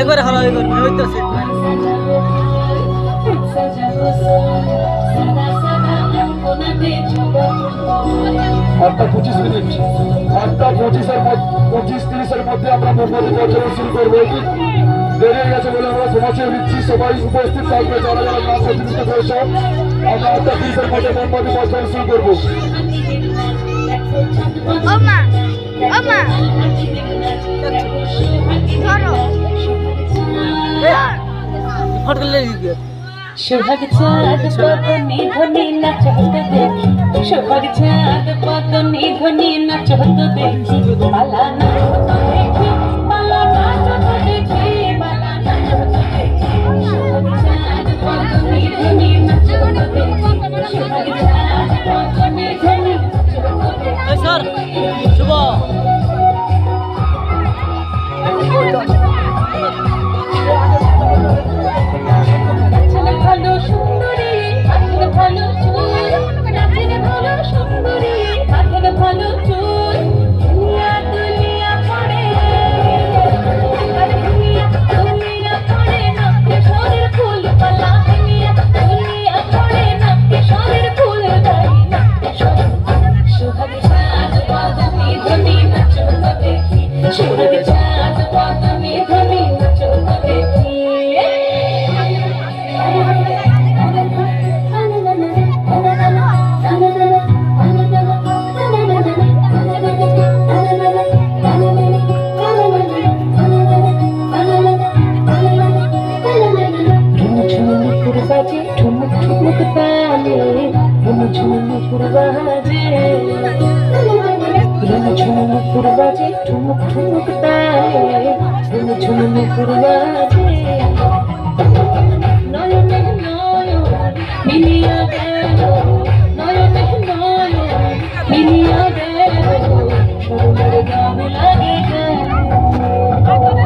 একবারে হলো একবার হইতেছে আটটা 25 মিনিট 8:25-30-এর মধ্যে আমরা মোমবাতি প্রজ্বলন শুরু করবো। দেরি হয়ে গেছে বলে আমরা ক্ষমাচে দিচ্ছি। সবাই উপস্থিত থাকবে যারা যারা নাম প্রতিনিধিত্ব করেছে। আমরা 8:30-এর মধ্যে মোমবাতি প্রজ্বলন শুরু করবো। সোহাগ চাঁদ পদনি ধ্বনি নাচতে দেখি, সোহাগ চাঁদ পদনি ধ্বনি নাচতে দেখি, পালা নাচতে দেখি, পালা নাচতে দেখি, পালা নাচতে দেখি, সোহাগ চাঁদ পদনি ধ্বনি নাচতে দেখি, সোহাগ চাঁদ পদনি ধ্বনি নাচতে দেখি। স্যার শুভ ভালো সুন্দরী হাতের ভালো চুল, নাচের ভালো সুন্দরী হাতের ভালো চুল, দুনিয়া দুনিয়া পড়ে দুনিয়া দুনিয়া পড়ে নাচে শরীর ফুল পালা, দুনিয়া দুনিয়া পড়ে নাচে শরীর ফুল দাই নাচে শরীর। সোহাগ চাঁদ পদনি ধ্বনি নাচতে দেখি, সোহাগ চাঁদ পদনি ধ্বনি নাচতে দেখি। ঠুমুক ঠুমুক তালে ঝুমুর বাজে, ঝুমুর বাজে ঠুমুক ঠুমুক তালে ঝুমুর বাজে, নয়নে নয়ন মিলিয়া গেল